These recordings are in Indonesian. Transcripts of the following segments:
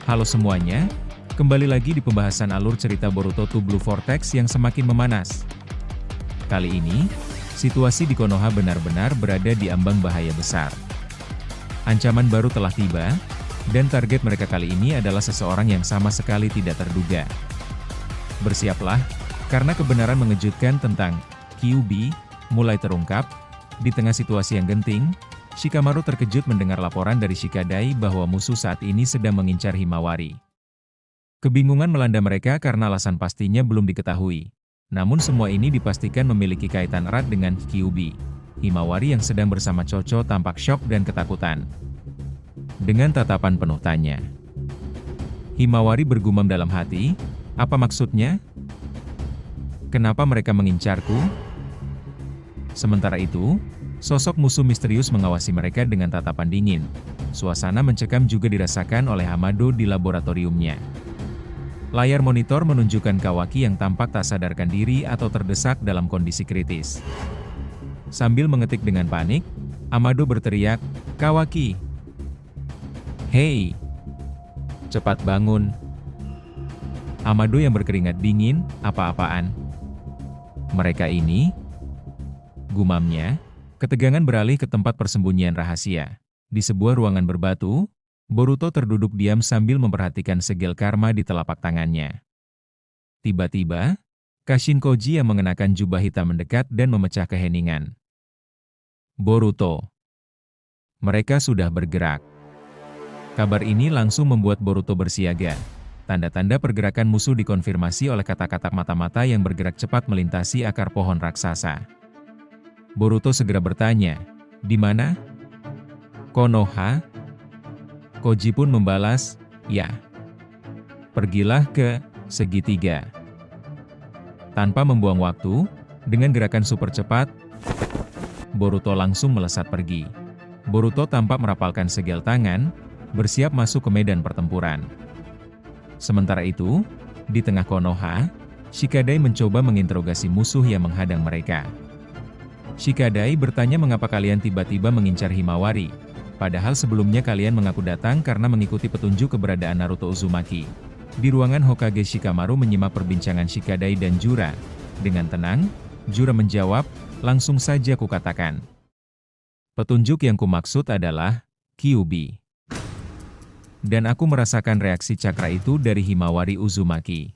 Halo semuanya, kembali lagi di pembahasan alur cerita Boruto to Blue Vortex yang semakin memanas. Kali ini, situasi di Konoha benar-benar berada di ambang bahaya besar. Ancaman baru telah tiba, dan target mereka kali ini adalah seseorang yang sama sekali tidak terduga. Bersiaplah, karena kebenaran mengejutkan tentang Kyuubi mulai terungkap. Di tengah situasi yang genting, Shikamaru terkejut mendengar laporan dari Shikadai bahwa musuh saat ini sedang mengincar Himawari. Kebingungan melanda mereka karena alasan pastinya belum diketahui. Namun semua ini dipastikan memiliki kaitan erat dengan Kyuubi. Himawari yang sedang bersama Chocho tampak syok dan ketakutan. Dengan tatapan penuh tanya. Himawari bergumam dalam hati, apa maksudnya? Kenapa mereka mengincarku? Sementara itu, sosok musuh misterius mengawasi mereka dengan tatapan dingin. Suasana mencekam juga dirasakan oleh Hamado di laboratoriumnya. Layar monitor menunjukkan Kawaki yang tampak tak sadarkan diri atau terdesak dalam kondisi kritis. Sambil mengetik dengan panik, Hamado berteriak, "Kawaki! Hei! Cepat bangun!" Hamado yang berkeringat dingin, apa-apaan? Mereka ini? Gumamnya, ketegangan beralih ke tempat persembunyian rahasia. Di sebuah ruangan berbatu, Boruto terduduk diam sambil memperhatikan segel karma di telapak tangannya. Tiba-tiba, Kashin Koji yang mengenakan jubah hitam mendekat dan memecah keheningan. Boruto. Mereka sudah bergerak. Kabar ini langsung membuat Boruto bersiaga. Tanda-tanda pergerakan musuh dikonfirmasi oleh kata-kata mata-mata yang bergerak cepat melintasi akar pohon raksasa. Boruto segera bertanya, "Di mana?" "Konoha?" Koji pun membalas, "Ya. Pergilah ke segitiga." Tanpa membuang waktu, dengan gerakan super cepat, Boruto langsung melesat pergi. Boruto tampak merapalkan segel tangan, bersiap masuk ke medan pertempuran. Sementara itu, di tengah Konoha, Shikadai mencoba menginterogasi musuh yang menghadang mereka. Shikadai bertanya mengapa kalian tiba-tiba mengincar Himawari, padahal sebelumnya kalian mengaku datang karena mengikuti petunjuk keberadaan Naruto Uzumaki. Di ruangan Hokage, Shikamaru menyimak perbincangan Shikadai dan Jura. Dengan tenang, Jura menjawab, "Langsung saja kukatakan. Petunjuk yang kumaksud adalah Kyuubi. Dan aku merasakan reaksi cakra itu dari Himawari Uzumaki."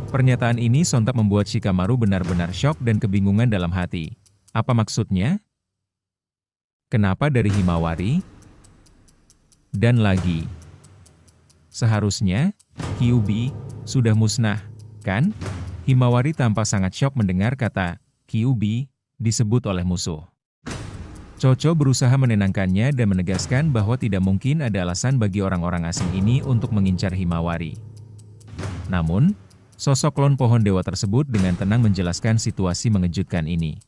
Pernyataan ini sontak membuat Shikamaru benar-benar syok dan kebingungan dalam hati. Apa maksudnya? Kenapa dari Himawari? Dan lagi. Seharusnya, Kyuubi sudah musnah, kan? Himawari tampak sangat syok mendengar kata Kyuubi disebut oleh musuh. Chocho berusaha menenangkannya dan menegaskan bahwa tidak mungkin ada alasan bagi orang-orang asing ini untuk mengincar Himawari. Namun, sosok klon pohon dewa tersebut dengan tenang menjelaskan situasi mengejutkan ini.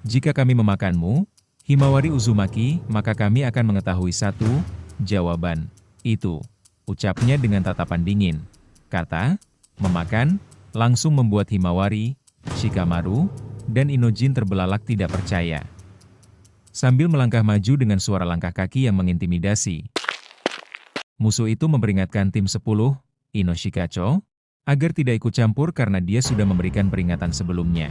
"Jika kami memakanmu, Himawari Uzumaki, maka kami akan mengetahui satu jawaban. Itu," ucapnya dengan tatapan dingin. Kata, "memakan," langsung membuat Himawari, Shikamaru, dan Inojin terbelalak tidak percaya. Sambil melangkah maju dengan suara langkah kaki yang mengintimidasi, musuh itu memperingatkan tim 10, Ino Shikacho, agar tidak ikut campur karena dia sudah memberikan peringatan sebelumnya.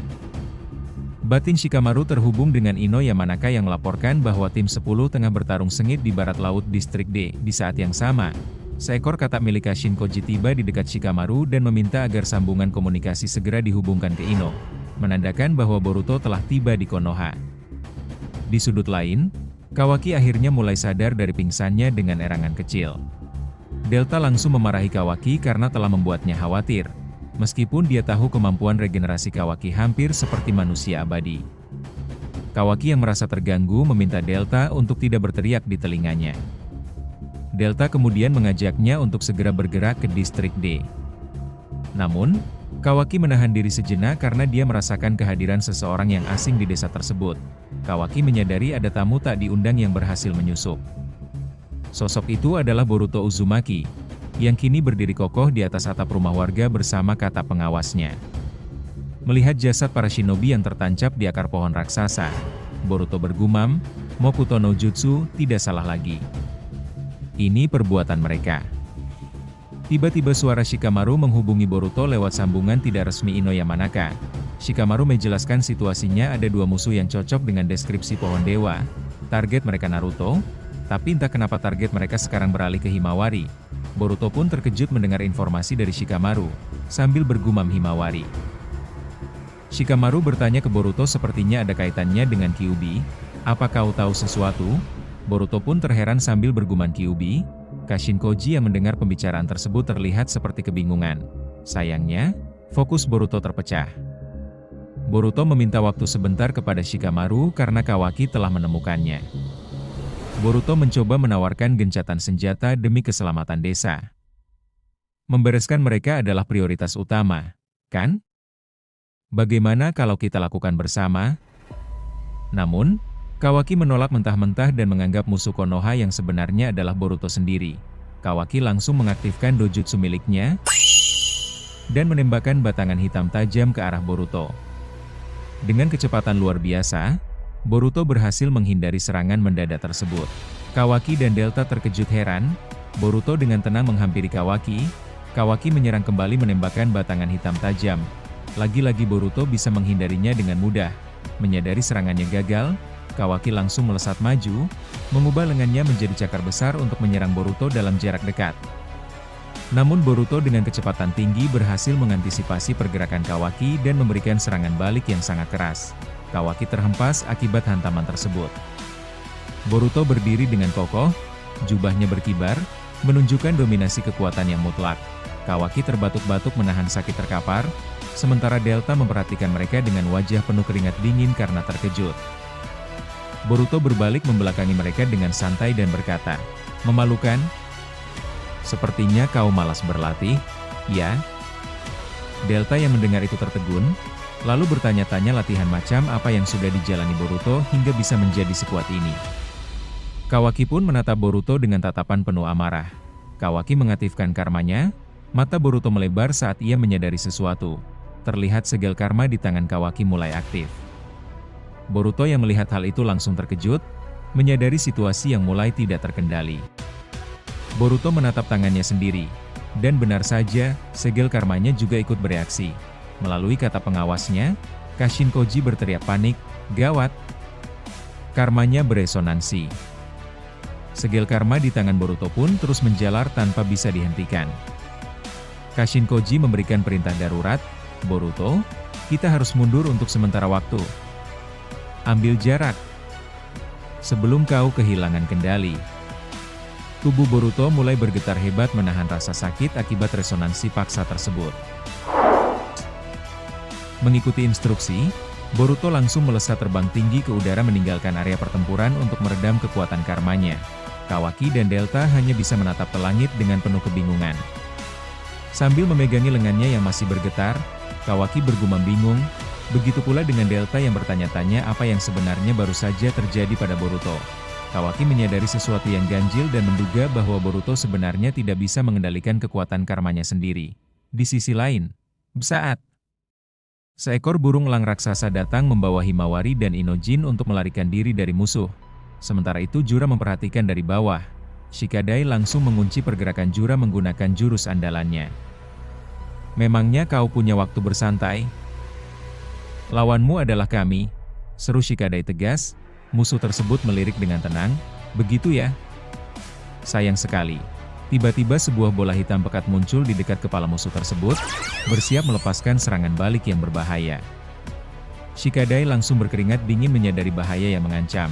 Batin Shikamaru terhubung dengan Ino Yamanaka yang melaporkan bahwa tim 10 tengah bertarung sengit di barat laut distrik D. Di saat yang sama, seekor katak milik Kashin Koji tiba di dekat Shikamaru dan meminta agar sambungan komunikasi segera dihubungkan ke Ino, menandakan bahwa Boruto telah tiba di Konoha. Di sudut lain, Kawaki akhirnya mulai sadar dari pingsannya dengan erangan kecil. Delta langsung memarahi Kawaki karena telah membuatnya khawatir. Meskipun dia tahu kemampuan regenerasi Kawaki hampir seperti manusia abadi. Kawaki yang merasa terganggu meminta Delta untuk tidak berteriak di telinganya. Delta kemudian mengajaknya untuk segera bergerak ke distrik D. Namun, Kawaki menahan diri sejenak karena dia merasakan kehadiran seseorang yang asing di desa tersebut. Kawaki menyadari ada tamu tak diundang yang berhasil menyusup. Sosok itu adalah Boruto Uzumaki, yang kini berdiri kokoh di atas atap rumah warga bersama kata pengawasnya. Melihat jasad para shinobi yang tertancap di akar pohon raksasa, Boruto bergumam, "Mokuto no Jutsu tidak salah lagi. Ini perbuatan mereka. Tiba-tiba suara Shikamaru menghubungi Boruto lewat sambungan tidak resmi Inoyamanaka. Shikamaru menjelaskan situasinya ada dua musuh yang cocok dengan deskripsi pohon dewa. Target mereka Naruto, tapi entah kenapa target mereka sekarang beralih ke Himawari. Boruto pun terkejut mendengar informasi dari Shikamaru, sambil bergumam Himawari. Shikamaru bertanya ke Boruto sepertinya ada kaitannya dengan Kyuubi. Apa kau tahu sesuatu? Boruto pun terheran sambil bergumam Kyuubi. Kashin Koji yang mendengar pembicaraan tersebut terlihat seperti kebingungan. Sayangnya, fokus Boruto terpecah. Boruto meminta waktu sebentar kepada Shikamaru karena Kawaki telah menemukannya. Boruto mencoba menawarkan gencatan senjata demi keselamatan desa. Membereskan mereka adalah prioritas utama, kan? Bagaimana kalau kita lakukan bersama? Namun, Kawaki menolak mentah-mentah dan menganggap musuh Konoha yang sebenarnya adalah Boruto sendiri. Kawaki langsung mengaktifkan dojutsu miliknya dan menembakkan batangan hitam tajam ke arah Boruto. Dengan kecepatan luar biasa, Boruto berhasil menghindari serangan mendadak tersebut. Kawaki dan Delta terkejut heran. Boruto dengan tenang menghampiri Kawaki. Kawaki menyerang kembali menembakkan batangan hitam tajam. Lagi-lagi Boruto bisa menghindarinya dengan mudah. Menyadari serangannya gagal, Kawaki langsung melesat maju, mengubah lengannya menjadi cakar besar untuk menyerang Boruto dalam jarak dekat. Namun Boruto dengan kecepatan tinggi berhasil mengantisipasi pergerakan Kawaki dan memberikan serangan balik yang sangat keras. Kawaki terhempas akibat hantaman tersebut. Boruto berdiri dengan kokoh, jubahnya berkibar, menunjukkan dominasi kekuatan yang mutlak. Kawaki terbatuk-batuk menahan sakit terkapar, sementara Delta memperhatikan mereka dengan wajah penuh keringat dingin karena terkejut. Boruto berbalik membelakangi mereka dengan santai dan berkata, "Memalukan? Sepertinya kau malas berlatih, ya?" Delta yang mendengar itu tertegun, lalu bertanya-tanya latihan macam apa yang sudah dijalani Boruto hingga bisa menjadi sekuat ini. Kawaki pun menatap Boruto dengan tatapan penuh amarah. Kawaki mengaktifkan karmanya, mata Boruto melebar saat ia menyadari sesuatu. Terlihat segel karma di tangan Kawaki mulai aktif. Boruto yang melihat hal itu langsung terkejut, menyadari situasi yang mulai tidak terkendali. Boruto menatap tangannya sendiri, dan benar saja, segel karmanya juga ikut bereaksi. Melalui kata pengawasnya, Kashin Koji berteriak panik, "Gawat!" Karmanya beresonansi. Segel karma di tangan Boruto pun terus menjalar tanpa bisa dihentikan. Kashin Koji memberikan perintah darurat, "Boruto, kita harus mundur untuk sementara waktu. Ambil jarak sebelum kau kehilangan kendali." Tubuh Boruto mulai bergetar hebat menahan rasa sakit akibat resonansi paksa tersebut. Mengikuti instruksi, Boruto langsung melesat terbang tinggi ke udara meninggalkan area pertempuran untuk meredam kekuatan karmanya. Kawaki dan Delta hanya bisa menatap ke langit dengan penuh kebingungan. Sambil memegangi lengannya yang masih bergetar, Kawaki bergumam bingung. Begitu pula dengan Delta yang bertanya-tanya apa yang sebenarnya baru saja terjadi pada Boruto. Kawaki menyadari sesuatu yang ganjil dan menduga bahwa Boruto sebenarnya tidak bisa mengendalikan kekuatan karmanya sendiri. Di sisi lain, saat seekor burung elang raksasa datang membawa Himawari dan Inojin untuk melarikan diri dari musuh. Sementara itu Jura memperhatikan dari bawah. Shikadai langsung mengunci pergerakan Jura menggunakan jurus andalannya. "Memangnya kau punya waktu bersantai? Lawanmu adalah kami," seru Shikadai tegas. Musuh tersebut melirik dengan tenang, "Begitu ya?" Sayang sekali. Tiba-tiba sebuah bola hitam pekat muncul di dekat kepala musuh tersebut, bersiap melepaskan serangan balik yang berbahaya. Shikadai langsung berkeringat dingin menyadari bahaya yang mengancam.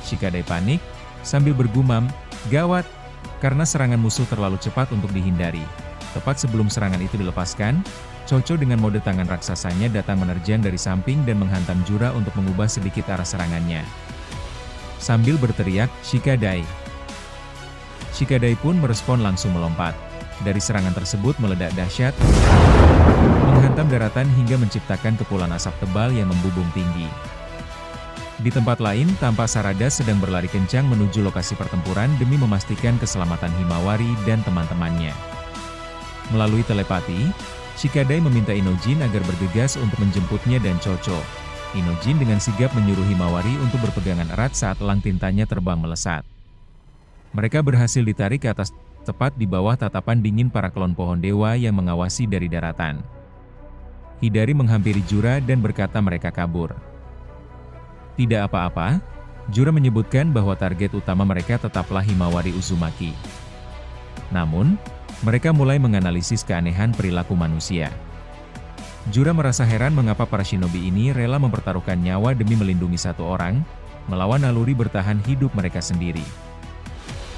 Shikadai panik, sambil bergumam, "Gawat!" karena serangan musuh terlalu cepat untuk dihindari. Tepat sebelum serangan itu dilepaskan, Chocho dengan mode tangan raksasanya datang menerjang dari samping dan menghantam Jura untuk mengubah sedikit arah serangannya. Sambil berteriak, "Shikadai!" Shikadai pun merespon langsung melompat. Dari serangan tersebut meledak dahsyat, menghantam daratan hingga menciptakan kepulan asap tebal yang membubung tinggi. Di tempat lain, tampak Sarada sedang berlari kencang menuju lokasi pertempuran demi memastikan keselamatan Himawari dan teman-temannya. Melalui telepati, Shikadai meminta Inojin agar bergegas untuk menjemputnya dan Chocho. Inojin dengan sigap menyuruh Himawari untuk berpegangan erat saat elang tintanya terbang melesat. Mereka berhasil ditarik ke atas tepat di bawah tatapan dingin para klon pohon dewa yang mengawasi dari daratan. Hidari menghampiri Jura dan berkata mereka kabur. Tidak apa-apa, Jura menyebutkan bahwa target utama mereka tetaplah Himawari Uzumaki. Namun, mereka mulai menganalisis keanehan perilaku manusia. Jura merasa heran mengapa para shinobi ini rela mempertaruhkan nyawa demi melindungi satu orang, melawan naluri bertahan hidup mereka sendiri.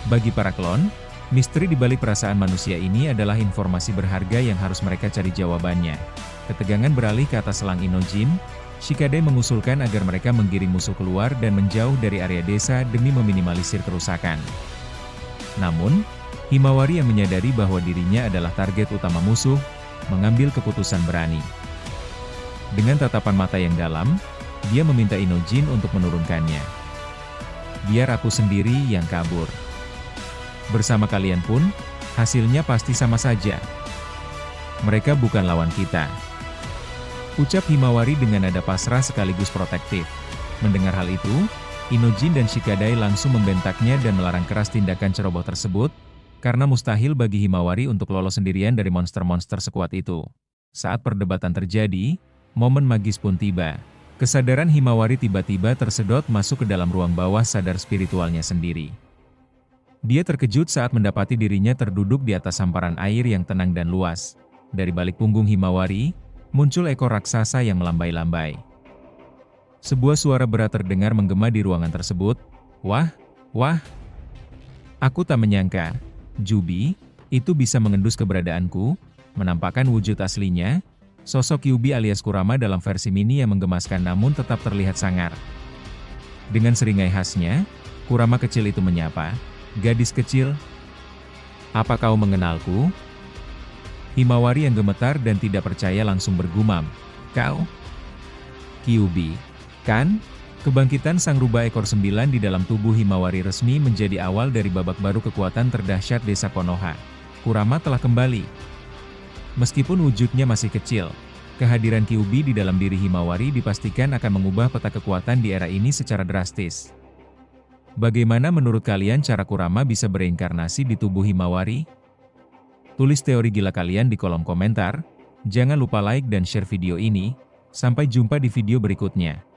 Bagi para klon, misteri di balik perasaan manusia ini adalah informasi berharga yang harus mereka cari jawabannya. Ketegangan beralih ke atas selang Inojin, Shikadai mengusulkan agar mereka menggiring musuh keluar dan menjauh dari area desa demi meminimalisir kerusakan. Namun, Himawari yang menyadari bahwa dirinya adalah target utama musuh, mengambil keputusan berani. Dengan tatapan mata yang dalam, dia meminta Inojin untuk menurunkannya. Biar aku sendiri yang kabur. Bersama kalian pun, hasilnya pasti sama saja. Mereka bukan lawan kita. Ucap Himawari dengan nada pasrah sekaligus protektif. Mendengar hal itu, Inojin dan Shikadai langsung membentaknya dan melarang keras tindakan ceroboh tersebut, karena mustahil bagi Himawari untuk lolos sendirian dari monster-monster sekuat itu. Saat perdebatan terjadi, momen magis pun tiba. Kesadaran Himawari tiba-tiba tersedot masuk ke dalam ruang bawah sadar spiritualnya sendiri. Dia terkejut saat mendapati dirinya terduduk di atas hamparan air yang tenang dan luas. Dari balik punggung Himawari, muncul ekor raksasa yang melambai-lambai. Sebuah suara berat terdengar menggema di ruangan tersebut. Wah, wah. Aku tak menyangka, Jubi, itu bisa mengendus keberadaanku, menampakkan wujud aslinya. Sosok Kyuubi alias Kurama dalam versi mini yang menggemaskan namun tetap terlihat sangar. Dengan seringai khasnya, Kurama kecil itu menyapa, "Gadis kecil, apa kau mengenalku?" Himawari yang gemetar dan tidak percaya langsung bergumam, "Kau? Kyuubi, kan?" Kebangkitan sang rubah ekor 9 di dalam tubuh Himawari resmi menjadi awal dari babak baru kekuatan terdahsyat desa Konoha. Kurama telah kembali. Meskipun wujudnya masih kecil, kehadiran Kyuubi di dalam diri Himawari dipastikan akan mengubah peta kekuatan di era ini secara drastis. Bagaimana menurut kalian cara Kurama bisa bereinkarnasi di tubuh Himawari? Tulis teori gila kalian di kolom komentar. Jangan lupa like dan share video ini. Sampai jumpa di video berikutnya.